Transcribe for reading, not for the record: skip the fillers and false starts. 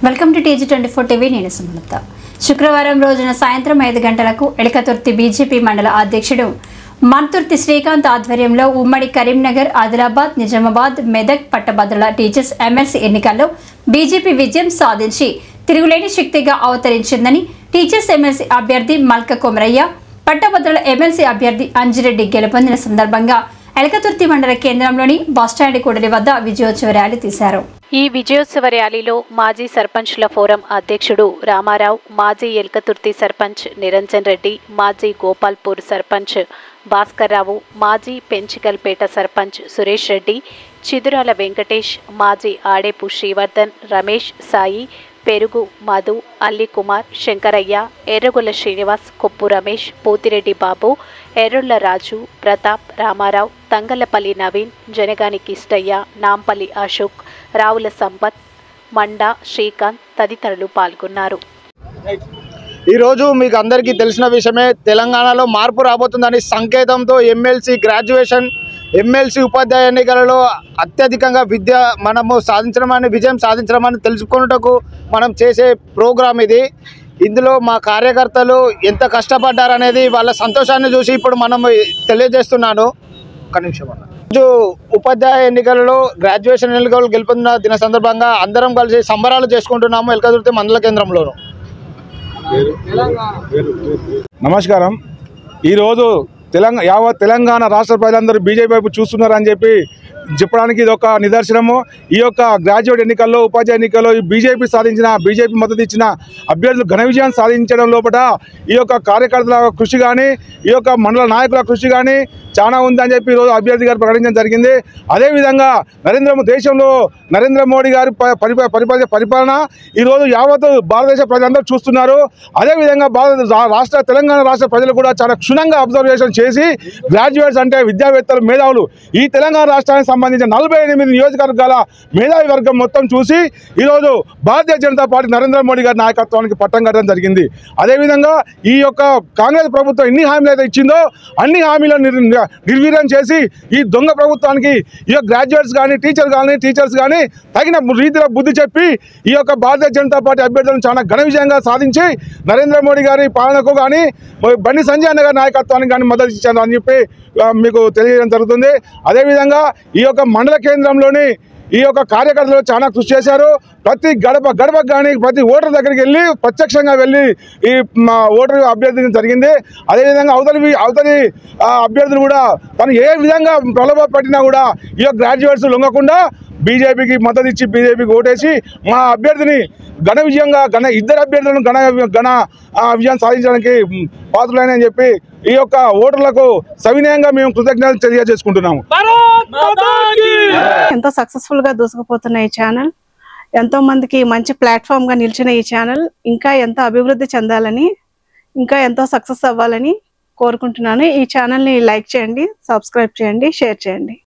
Welcome to TG24 TV. నేను సుమలత. శుక్రవారం రోజున సాయంత్రం 5 గంటలకు ఎలకతుర్తి బీజేపీ మండల అధ్యక్షుడు మంతుర్తి శ్రీకాంత్ ఆధ్వర్యంలో ఉమ్మడి కరీంనగర్, ఆదిలాబాద్, నిజామాబాద్, మెదక్ పట్టభద్రుల టీచర్స్ ఎమ్మెల్సీ ఎన్నికల్లో బీజేపీ విజయం సాధించి తిరుగులేని శక్తిగా అవతరించిందని టీచర్స్ ఎమ్మెల్సీ అభ్యర్థి మల్క కొమరయ్య, పట్టభద్రుల ఎమ్మెల్సీ అభ్యర్థి అంజిరెడ్డి గెలుపొందిన సందర్భంగా ఎలకతుర్తి మండల కేంద్రంలోని బస్టాండ్ కూడలి వద్ద విజయోత్సవ ర్యాలీ తీశారు. ఈ విజయోత్సవ ర్యాలీలో మాజీ సర్పంచ్ల ఫోరం అధ్యక్షుడు రామారావు, మాజీ ఎలకతుర్తి సర్పంచ్ నిరంజన్ రెడ్డి, మాజీ గోపాల్పూర్ సర్పంచ్ భాస్కర్రావు, మాజీ పెంచికల్పేట సర్పంచ్ సురేష్ రెడ్డి, చిదురాల వెంకటేష్, మాజీ ఆడేపు శ్రీవర్ధన్, రమేష్, సాయి, పెరుగు మధు, అల్లి కుమార్, శంకరయ్య, ఎర్రగొల్ల శ్రీనివాస్, కొప్పు రమేష్, పోతిరెడ్డి బాబు, ఎర్రుళ్ల రాజు, ప్రతాప్, రామారావు, తంగలపల్లి నవీన్, జనగాని కిష్టయ్య, నాంపల్లి అశోక్, రావుల సంపత్, మండా శ్రీకాంత్ తదితరులు పాల్గొన్నారు. ఈరోజు మీకు అందరికీ తెలిసిన విషయమే, తెలంగాణలో మార్పు రాబోతుందని సంకేతంతో ఎమ్మెల్సీ ఉపాధ్యాయ ఎన్నికలలో అత్యధికంగా మనము విజయం సాధించడమని తెలుసుకున్నటకు మనం చేసే ప్రోగ్రాం ఇది. ఇందులో మా కార్యకర్తలు ఎంత కష్టపడ్డారనేది వాళ్ళ సంతోషాన్ని చూసి ఇప్పుడు మనం తెలియజేస్తున్నాను. ఒక నిమిషం అన్న. రోజు ఉపాధ్యాయ ఎన్నికలలో గ్రాడ్యుయేషన్ ఎన్నికలు గెలుపొందిన దిన సందర్భంగా అందరం కలిసి సంబరాలు చేసుకుంటున్నాము ఎలకతుర్తి మండల కేంద్రంలోను. నమస్కారం. ఈరోజు యావత్ తెలంగాణ రాష్ట్ర ప్రజలందరూ బీజేపీ వైపు చూస్తున్నారని చెప్పడానికి ఇది ఒక నిదర్శనము. ఈ యొక్క గ్రాడ్యుయేట్ ఎన్నికల్లో, ఉపాధ్యాయ ఎన్నికల్లో ఈ బీజేపీ మద్దతు ఇచ్చిన అభ్యర్థులు ఘన విజయం సాధించడం లోపల ఈ యొక్క కార్యకర్తల కృషి కానీ, ఈ యొక్క మండల నాయకుల కృషి కానీ చాలా ఉందని చెప్పి ఈరోజు అభ్యర్థి గారు ప్రకటించడం జరిగింది. అదేవిధంగా దేశంలో నరేంద్ర మోడీ గారి పరిపాలన ఈరోజు యావత్ భారతదేశ ప్రజలందరూ చూస్తున్నారు. అదేవిధంగా తెలంగాణ రాష్ట్ర ప్రజలు కూడా చాలా క్షుణ్ణంగా అబ్జర్వేషన్ చేసి గ్రాడ్యుయేట్స్ అంటే విద్యావేత్తలు, మేధావులు ఈ తెలంగాణ రాష్ట్రానికి సంబంధించిన 48 నియోజకవర్గాల మేధావి వర్గం మొత్తం చూసి ఈరోజు భారతీయ జనతా పార్టీ నరేంద్ర మోడీ గారి నాయకత్వానికి పట్టం కట్టడం జరిగింది. అదేవిధంగా ఈ యొక్క కాంగ్రెస్ ప్రభుత్వం ఎన్ని హామీలు అయితే ఇచ్చిందో అన్ని హామీలను నిర్వీర్యం చేసి ఈ దొంగ ప్రభుత్వానికి ఈ యొక్క గ్రాడ్యుయేట్స్ కానీ, టీచర్స్ కానీ తగిన రీతిలో బుద్ధి చెప్పి ఈ యొక్క భారతీయ జనతా పార్టీ అభ్యర్థులను చాలా ఘన విజయంగా సాధించి నరేంద్ర మోడీ గారి పాలనకు కానీ, బండి సంజయ్ అన్న గారి నాయకత్వానికి కానీ మద్దతు ఇచ్చాను అని చెప్పి మీకు తెలియజేయడం జరుగుతుంది. అదేవిధంగా ఈ యొక్క మండల కేంద్రంలోని ఈ యొక్క కార్యకర్తలు చాలా కృషి చేశారు. ప్రతి గడపకు కానీ ప్రతి ఓటర్ దగ్గరికి వెళ్ళి ప్రత్యక్షంగా వెళ్ళి ఈ ఓటర్ అభ్యర్థించడం జరిగింది. అదేవిధంగా అవతలి అభ్యర్థులు కూడా తను ఏ విధంగా ప్రలోభ పట్టినా కూడా ఈ యొక్క గ్రాడ్యుయేట్స్ లొంగకుండా బీజేపీకి మద్దతు ఇచ్చి బీజేపీకి ఓటేసి మా అభ్యర్థిని ఇద్దరు అభ్యర్థులను ఘన విజయం సాధించడానికి పాత్రులైనని చెప్పి ఈ యొక్క ఓటర్లకు సవినయంగా మేము కృతజ్ఞతలు తెలియజేసుకుంటున్నాము. ఎంతో సక్సెస్ఫుల్ గా దూసుకుపోతున్న ఈ ఛానల్, ఎంతో మందికి మంచి ప్లాట్ఫామ్ గా నిలిచిన ఈ ఛానల్ ఇంకా ఎంతో అభివృద్ధి చెందాలని, ఇంకా ఎంతో సక్సెస్ అవ్వాలని కోరుకుంటున్నాను. ఈ ఛానల్ ని లైక్ చేయండి, సబ్స్క్రైబ్ చేయండి, షేర్ చేయండి.